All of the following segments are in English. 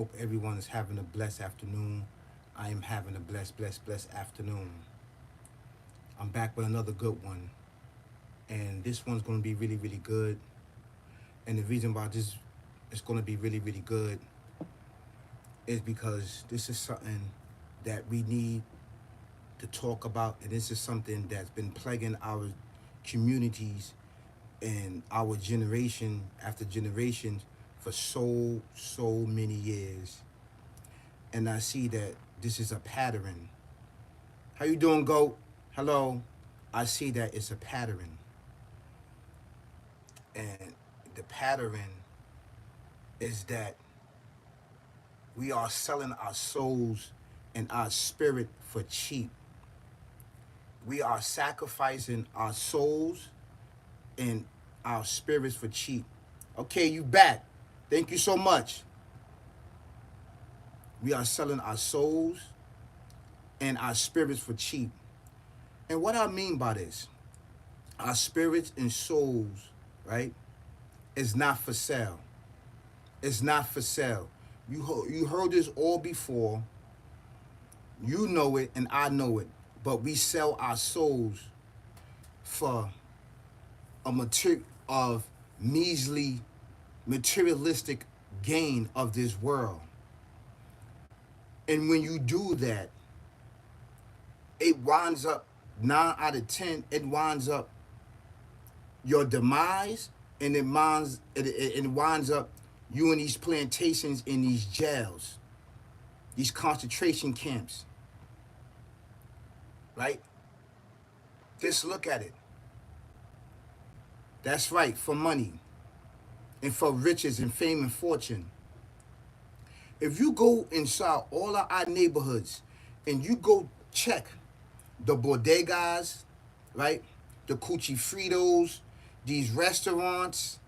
Hope everyone is having a blessed afternoon. I am having a blessed afternoon. I'm back with another good one. And this one's going to be really good. And the reason why this is going to be really good is because this is something that we need to talk about. And this is something that's been plaguing our communities and our generation after generation for so many years. And I see that this is a pattern. How you doing, Goat? Hello. I see that it's a pattern. And the pattern is that we are selling our souls and our spirit for cheap. We are sacrificing our souls and our spirits for cheap. Okay, you back. Thank you so much. We are selling our souls and our spirits for cheap. And what I mean by this, our spirits and souls, right, is not for sale. It's not for sale. You heard this all before. You know it and I know it. But we sell our souls for a of measly materialistic gain of this world. And when you do that, it winds up 9 out of 10, it winds up your demise, and it winds up you in these plantations, in these jails, these concentration camps. Right? Just look at it. That's right, for money and for riches and fame and fortune. If you go inside all of our neighborhoods and you go check the bodegas, right? The Cucci Fritos, these restaurants,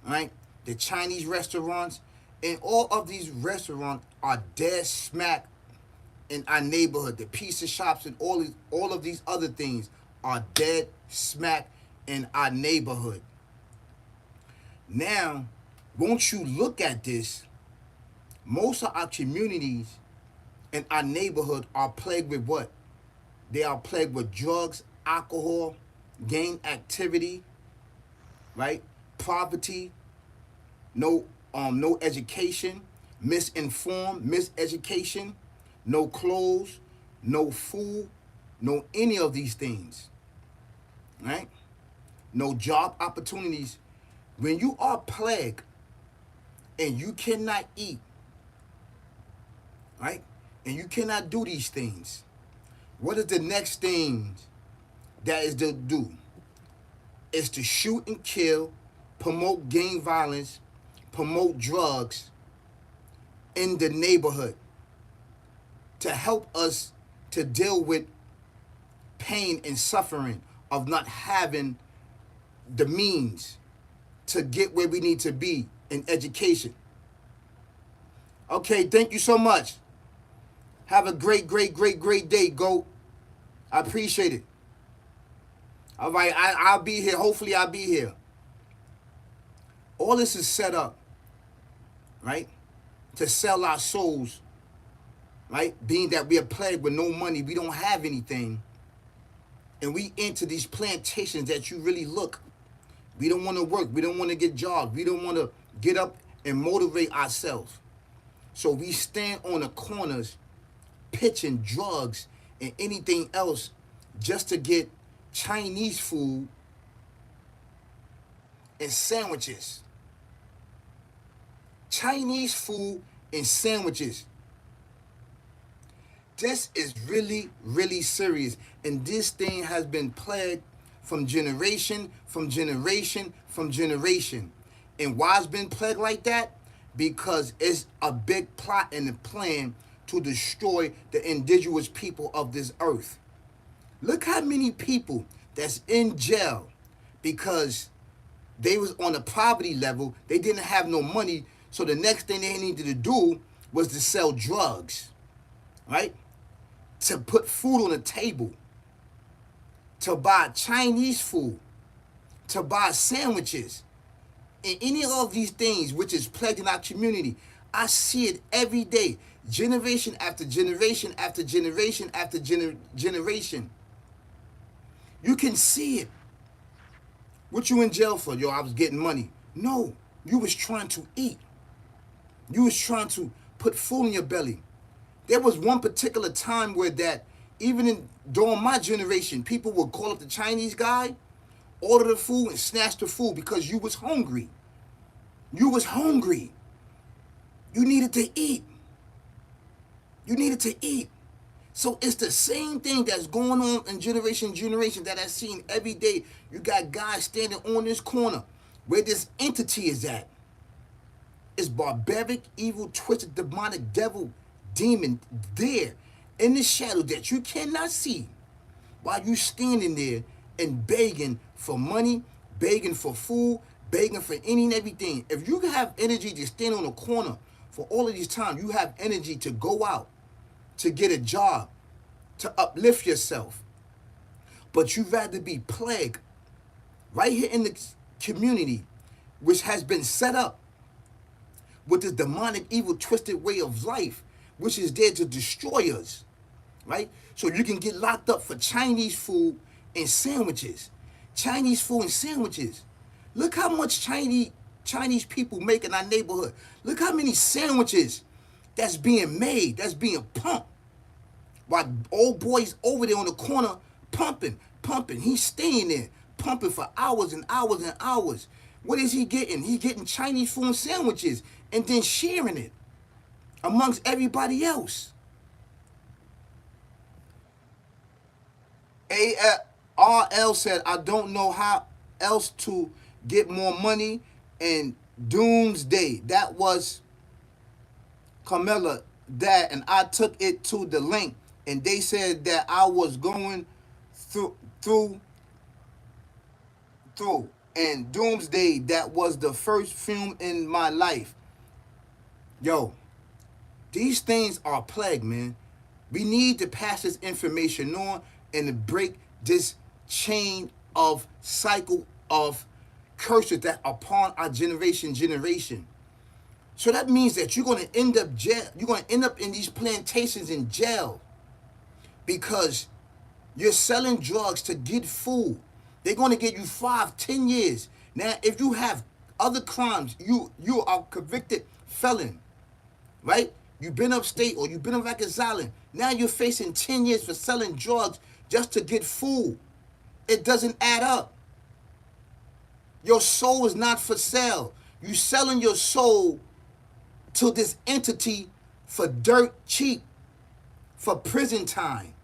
right? The Chinese restaurants, and all of these restaurants are dead smack in our neighborhood. The pizza shops and all of these other things are dead smack in our neighborhood. Now, won't you look at this? Most of our communities in our neighborhood are plagued with what? They are plagued with drugs, alcohol, gang activity, right? Poverty, no education, miseducation, no clothes, no food, no any of these things, right? No job opportunities. When you are plagued and you cannot eat, right? And you cannot do these things, what is the next thing that is to do? Is to shoot and kill, promote gang violence, promote drugs in the neighborhood to help us to deal with pain and suffering of not having the means to get where we need to be in education. Okay, thank you so much. Have a great day, Goat. I appreciate it. All right, I'll be here. Hopefully, I'll be here. All this is set up, right, to sell our souls, right? Being that we are plagued with no money, we don't have anything, and we enter these plantations that you really look. We don't want to work. We don't want to get jobs. We don't want to get up and motivate ourselves. So we stand on the corners pitching drugs and anything else just to get Chinese food and sandwiches. Chinese food and sandwiches. This is really serious. And this thing has been plagued from generation. And why it's been plagued like that? Because it's a big plot and a plan to destroy the indigenous people of this earth. Look how many people that's in jail because they was on a poverty level. They didn't have no money. So the next thing they needed to do was to sell drugs, right? To put food on the table, to buy Chinese food, to buy sandwiches, and any of these things which is plaguing our community. I see it every day, generation after generation after generation after generation. You can see it. What you in jail for? Yo, I was getting money. No, you was trying to eat. You was trying to put food in your belly. There was one particular time where that, even during my generation, people would call up the Chinese guy, order the food, and snatch the food because you was hungry. You was hungry. You needed to eat. You needed to eat. So it's the same thing that's going on in generation that I've seen every day. You got guys standing on this corner where this entity is at. It's barbaric, evil, twisted, demonic, devil, demon there in the shadow that you cannot see while you standing there and begging for money, begging for food, begging for any and everything. If you have energy to stand on a corner for all of these time, you have energy to go out, to get a job, to uplift yourself. But you'd rather be plagued right here in the community, which has been set up with this demonic, evil, twisted way of life, which is there to destroy us, right? So you can get locked up for Chinese food and sandwiches. Chinese food and sandwiches. Look how much Chinese people make in our neighborhood. Look how many sandwiches that's being made, that's being pumped. While old boy's over there on the corner pumping. He's staying there, pumping for hours and hours and hours. What is he getting? He's getting Chinese food and sandwiches and then sharing it amongst everybody else. ARL said, I don't know how else to get more money. And Doomsday, that was Carmella, that, and I took it to the link, and they said that I was going through. And Doomsday, that was the first film in my life. Yo, these things are a plague, man. We need to pass this information on and to break this chain of cycle of curses that are upon our generation. So that means that you're going to end up jail. You're going to end up in these plantations in jail because you're selling drugs to get food. They're going to get you 5-10 years. Now, if you have other crimes, you are a convicted felon, right? You've been upstate or you've been on Rikers Island. Now you're facing 10 years for selling drugs just to get food. It doesn't add up. Your soul is not for sale. You're selling your soul to this entity for dirt cheap, for prison time.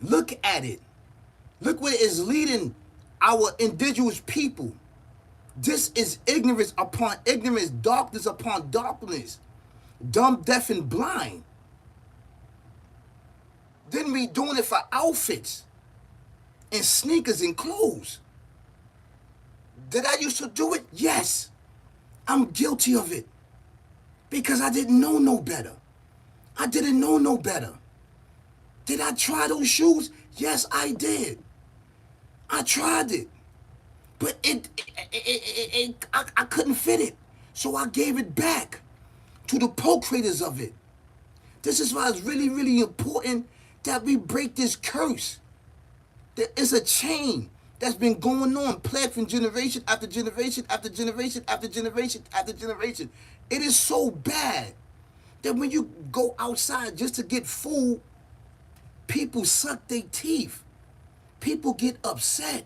Look at it. Look where it is leading our indigenous people. This is ignorance upon ignorance, darkness upon darkness, dumb, deaf, and blind. Then we doing it for outfits and sneakers and clothes. Did I used to do it? Yes. I'm guilty of it because I didn't know no better. I didn't know no better. Did I try those shoes? Yes, I did. I tried it, but I couldn't fit it, so I gave it back to the co-creators of it. This is why it's really, really important that we break this curse. There is a chain that's been going on, plagued from generation after generation after generation after generation after generation. It is so bad that when you go outside just to get food, people suck their teeth. People get upset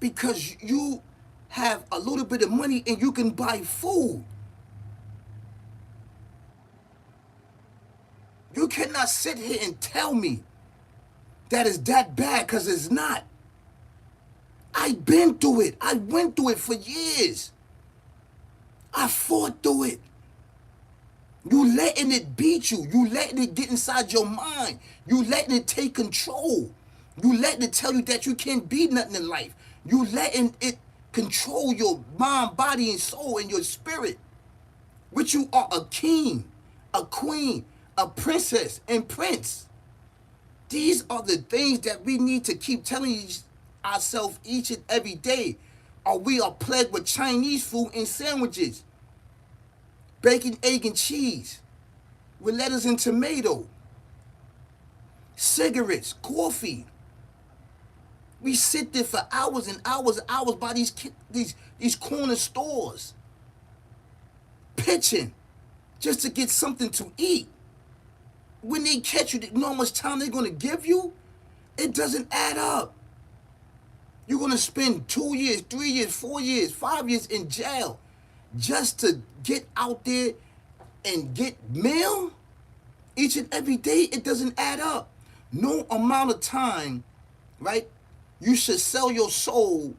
because you have a little bit of money and you can buy food. You cannot sit here and tell me that it's that bad, because it's not. I've been through it. I went through it for years. I fought through it. You letting it beat you. You letting it get inside your mind. You letting it take control. You letting it tell you that you can't be nothing in life. You letting it control your mind, body, and soul, and your spirit. Which you are a king, a queen, a princess, and prince. These are the things that we need to keep telling ourselves each and every day, or we are plagued with Chinese food and sandwiches. bacon, egg, and cheese with lettuce and tomato, cigarettes, coffee. We sit there for hours and hours and hours by these corner stores, pitching just to get something to eat. When they catch you, you know how much time they're going to give you? It doesn't add up. You're going to spend 2 years, 3 years, 4 years, 5 years in jail just to get out there and get mail each and every day. It doesn't add up. No amount of time, right? You should sell your soul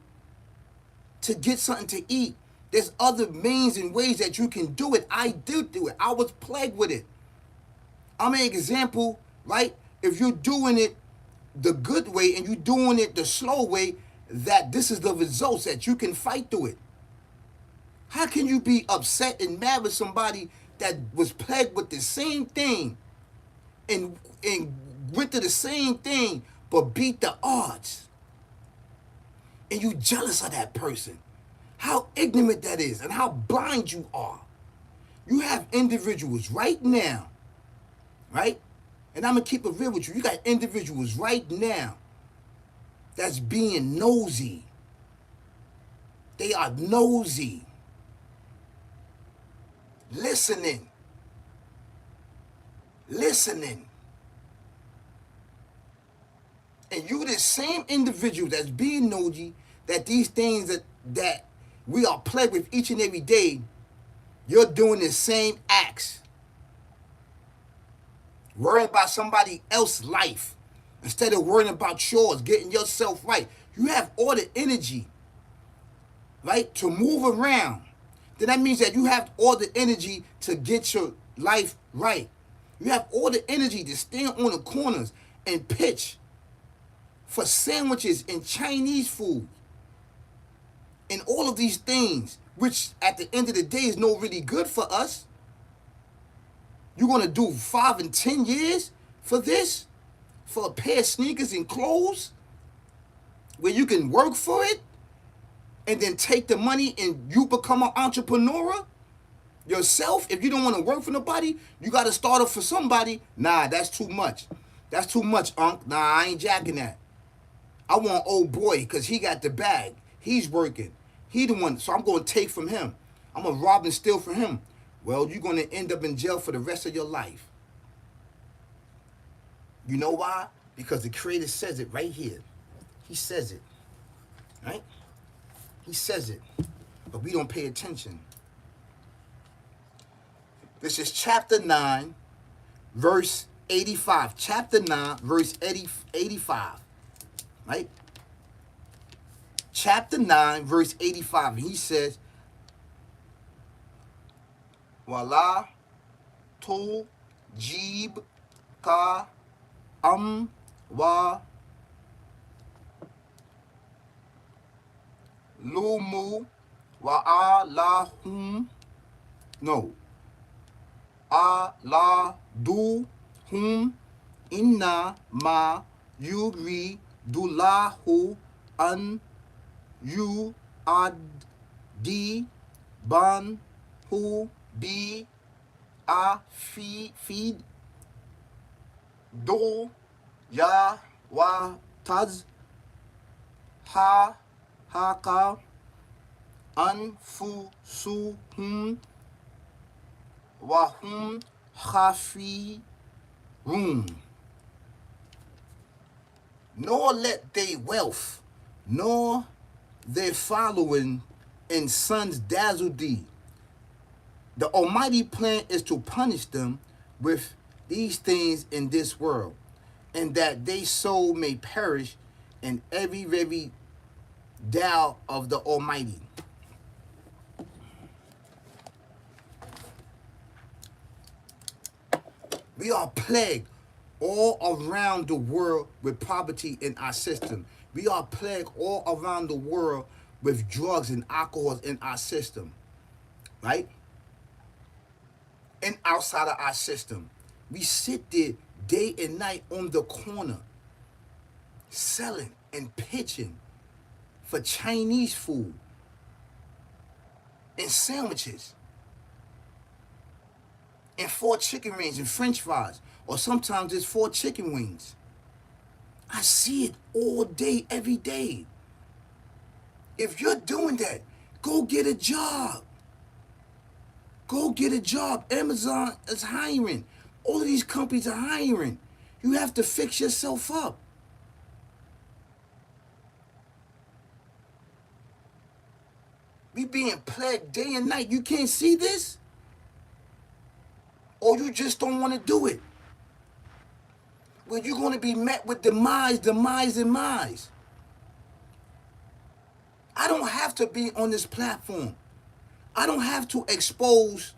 to get something to eat. There's other means and ways that you can do it. I did do it. I was plagued with it. I'm an example, right? If you're doing it the good way and you're doing it the slow way, that this is the results, that you can fight through it. How can you be upset and mad with somebody that was plagued with the same thing and went through the same thing but beat the odds? And you jealous of that person. How ignorant that is and how blind you are. You have individuals right now, right? And I'm going to keep it real with you. You got individuals right now that's being nosy. They are nosy. Listening. And you the same individual that's being nosy, that these things that we are plagued with each and every day, you're doing the same acts. Worrying about somebody else's life instead of worrying about yours, getting yourself right. You have all the energy, right, to move around. Then that means that you have all the energy to get your life right. You have all the energy to stand on the corners and pitch for sandwiches and Chinese food and all of these things, which at the end of the day is no really good for us. You're going to do 5 and 10 years for this? For a pair of sneakers and clothes? Where you can work for it? And then take the money and you become an entrepreneur? Yourself? If you don't want to work for nobody, you got to start up for somebody? Nah, that's too much. That's too much, Unc. Nah, I ain't jacking that. I want old boy because he got the bag. He's working. He the one, so I'm going to take from him. I'm going to rob and steal from him. Well, you're going to end up in jail for the rest of your life. You know why? Because the Creator says it right here. He says it. Right? He says it. But we don't pay attention. This is chapter 9, verse 85. Chapter 9, verse 85. Right? Chapter 9, verse 85. And he says, Wala to jib ka wa lumu wa alahum no aladuhum inna ma yuri dulahu an you adi ban hu be a feed do ya wa taz ha haka anfusuhum wa hum khafirun. Nor let they wealth nor their following and sons dazzle thee. The Almighty plan is to punish them with these things in this world, and that they soul may perish in every very doubt of the Almighty. We are plagued all around the world with poverty in our system. We are plagued all around the world with drugs and alcohol in our system, right? And outside of our system. We sit there day and night on the corner selling and pitching for Chinese food and sandwiches. and 4 chicken wings and French fries, or sometimes it's 4 chicken wings. I see it all day, every day. If you're doing that, go get a job. Go get a job. Amazon is hiring. All of these companies are hiring. You have to fix yourself up. We being plagued day and night. You can't see this? Or you just don't want to do it? Well, you're going to be met with demise, demise, demise. I don't have to be on this platform. I don't have to expose,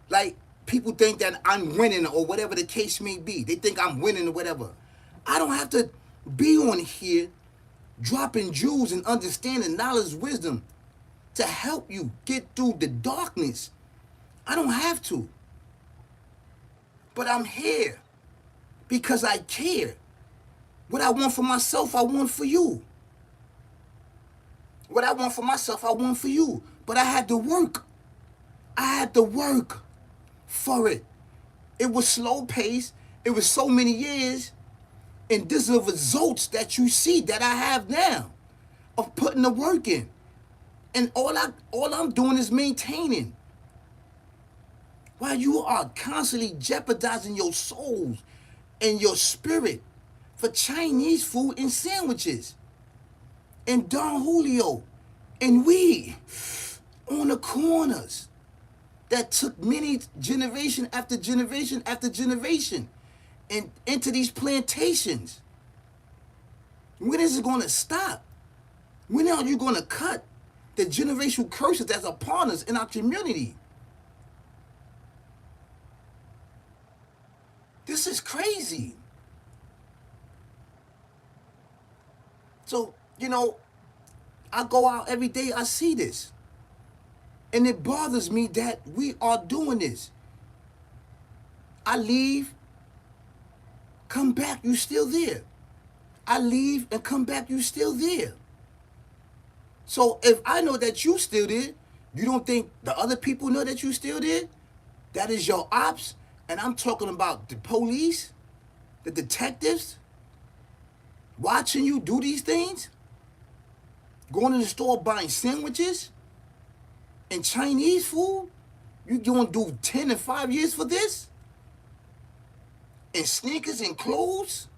like, people think that I'm winning or whatever the case may be. They think I'm winning or whatever. I don't have to be on here dropping jewels and understanding knowledge, wisdom to help you get through the darkness. I don't have to. But I'm here because I care. What I want for myself, I want for you. What I want for myself, I want for you. But I had to work. I had to work for it. It was slow pace. It was so many years. And these are the results that you see that I have now of putting the work in. And all I'm doing is maintaining. While you are constantly jeopardizing your souls and your spirit for Chinese food and sandwiches and Don Julio and weed on the corners that took many generation after generation after generation and into these plantations. When is it going to stop? When are you going to cut the generational curses that's upon us in our community? This is crazy. So, I go out every day, I see this. And it bothers me that we are doing this. I leave, come back, you still there. I leave and come back, you still there. So if I know that you still there, you don't think the other people know that you still there? That is your ops. And I'm talking about the police, the detectives, watching you do these things, going to the store buying sandwiches and Chinese food. You going to do 10 and 5 years for this? And sneakers and clothes?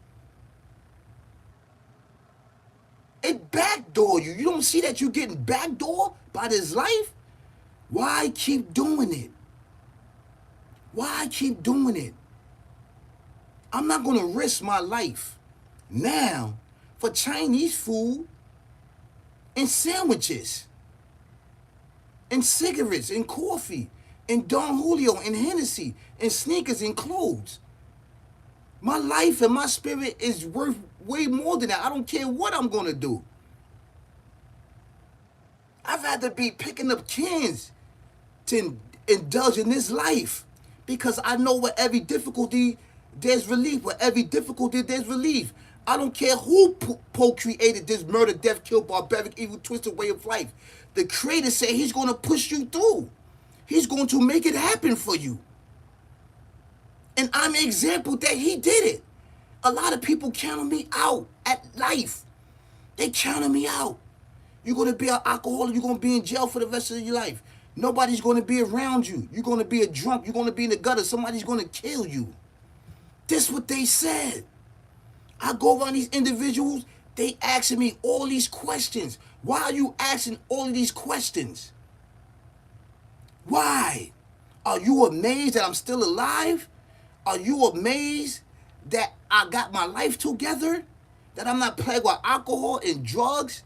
It backdoor you. You don't see that you're getting backdoor by this life? Why keep doing it? Why keep doing it? I'm not going to risk my life now for Chinese food and sandwiches and cigarettes and coffee and Don Julio and Hennessy and sneakers and clothes. My life and my spirit is worth way more than that. I don't care what I'm going to do. I've had to be picking up cans to indulge in this life because I know with every difficulty there's relief. With every difficulty there's relief. I don't care who co-created this murder, death, kill, barbaric, evil, twisted way of life. The Creator said He's going to push you through. He's going to make it happen for you. And I'm an example that He did it. A lot of people counted me out at life. They counted me out. You're going to be an alcoholic. You're going to be in jail for the rest of your life. Nobody's going to be around you. You're going to be a drunk. You're going to be in the gutter. Somebody's going to kill you. This is what they said. I go around these individuals. They asking me all these questions. Why are you asking all of these questions? Why? Are you amazed that I'm still alive? Are you amazed that I got my life together? That I'm not plagued with alcohol and drugs?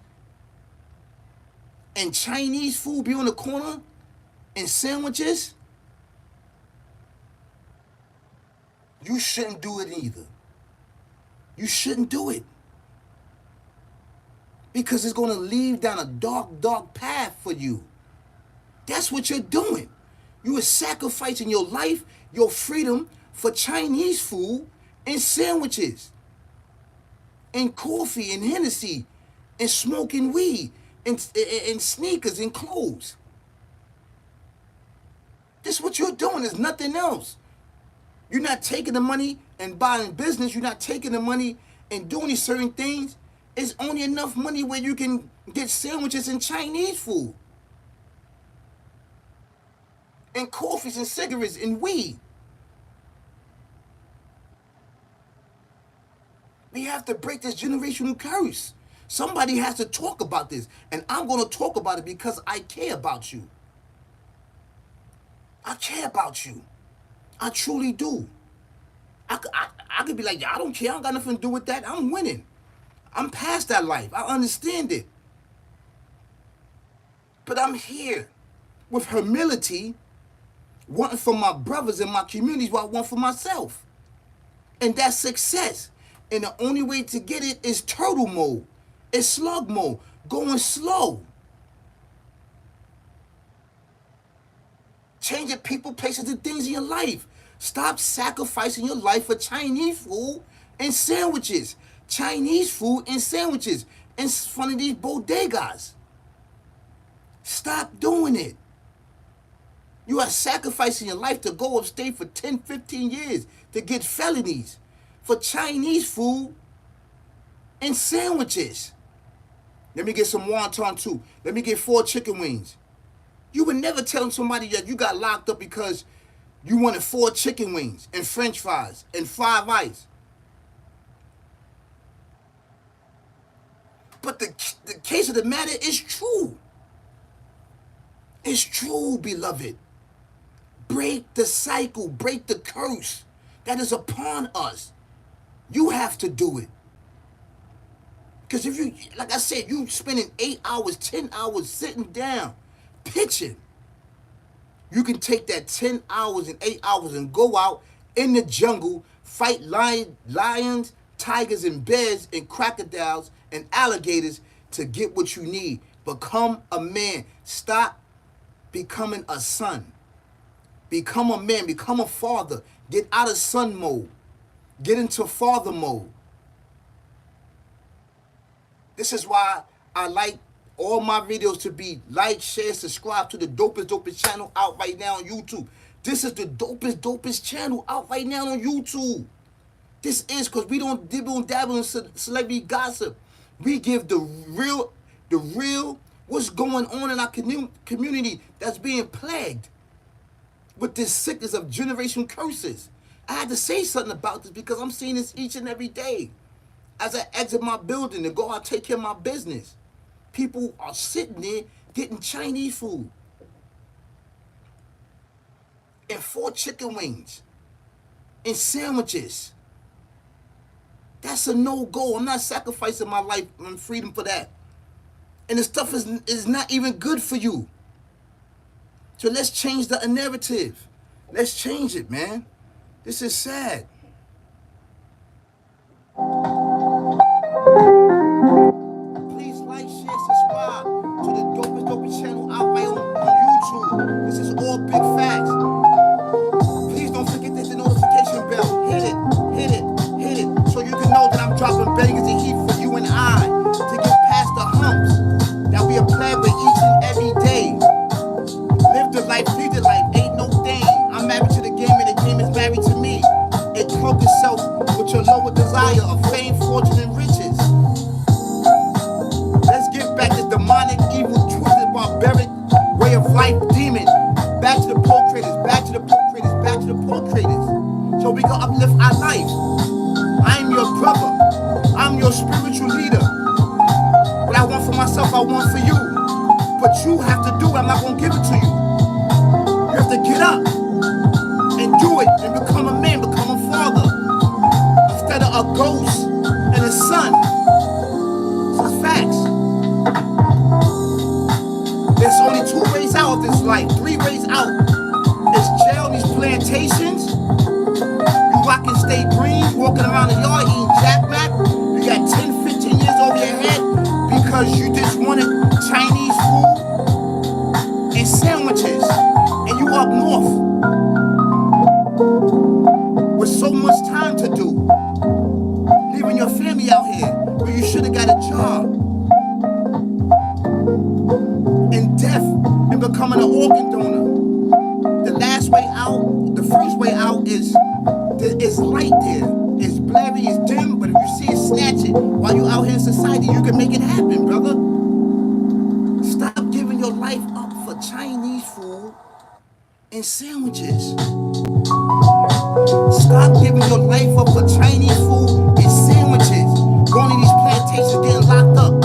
And Chinese food be on the corner? And sandwiches? You shouldn't do it either. You shouldn't do it. Because it's going to lead down a dark, dark path for you. That's what you're doing. You are sacrificing your life, your freedom for Chinese food and sandwiches and coffee and Hennessy and smoking weed and sneakers and clothes. This is what you're doing. There's nothing else. You're not taking the money and buying business. You're not taking the money and doing these certain things. It's only enough money where you can get sandwiches and Chinese food. And coffees and cigarettes and weed. We have to break this generational curse. Somebody has to talk about this. And I'm going to talk about it because I care about you. I care about you. I truly do. I could be like, yeah, I don't care. I don't got nothing to do with that. I'm winning. I'm past that life. I understand it. But I'm here with humility, wanting for my brothers and my communities what I want for myself. And that's success. And the only way to get it is turtle mode. It's slug mode. Going slow. Changing people, places, and things in your life. Stop sacrificing your life for Chinese food and sandwiches. Chinese food and sandwiches in front of these bodegas. Stop doing it. You are sacrificing your life to go upstate for 10, 15 years to get felonies for Chinese food and sandwiches. Let me get some wonton too. Let me get 4 chicken wings. You would never tell somebody that you got locked up because you wanted 4 chicken wings and French fries and 5 ice. But the case of the matter is true. It's true, beloved. Break the cycle. Break the curse that is upon us. You have to do it. Because if you, like I said, you spending 8 hours, 10 hours sitting down, pitching. You can take that 10 hours and 8 hours and go out in the jungle, fight lions, tigers, and bears, and crocodiles, and alligators to get what you need. Become a man. Stop becoming a son. Become a man. Become a father. Get out of son mode. Get into father mode. This is why I like all my videos to be like, share, subscribe to the dopest channel out right now on YouTube. This is the dopest channel out right now on YouTube. This is because we don't dibble and dabble in celebrity gossip. We give the real what's going on in our community that's being plagued with this sickness of generation curses. I had to say something about this because I'm seeing this each and every day. As I exit my building to go out take care of my business, people are sitting there getting Chinese food and 4 chicken wings and sandwiches. That's a no-go. I'm not sacrificing my life and freedom for that. And the stuff is not even good for you. So let's change the narrative. Let's change it, man. This is sad. Please like, share, subscribe to the dopest channel out right on YouTube. This is all big facts. Please don't forget to hit the notification bell. Hit it, so you can know that I'm dropping bangers of heat for you and I to get past the humps that we are playing with each and every day. Live the life, lead the life, ain't no thing. I'm married to the game and the game is married to me. It cloak itself with your lower desire of fame, fortune, and riches. Let's get back to demonic, evil, twisted, barbaric way of life demon. Back to the procreators, back to the procreators, back to the procreators. So we can uplift our life. I'm your brother. I'm your spiritual leader. What I want for myself, I want for you. But you have to do it. I'm not going to give it to you. You have to get up and do it and become a man, become a father. Instead of a ghost and a son. This is facts. There's only 2 ways out of this life. 3 ways out. It's jail, these plantations. You rocking state greens, walking around the yard eating jack-mac. You got 10, 15 years over your head because you just wanted Chinese food and sandwiches. And you up north with so much time to do. Leaving your family out here where you should have got a job. And death and becoming an organ donor. The last It's light there. It's blurry, it's dim, but if you see it, snatch it. While you out here in society, you can make it happen, brother. Stop giving your life up for Chinese food and sandwiches. Stop giving your life up for Chinese food and sandwiches. Going to these plantations, getting locked up.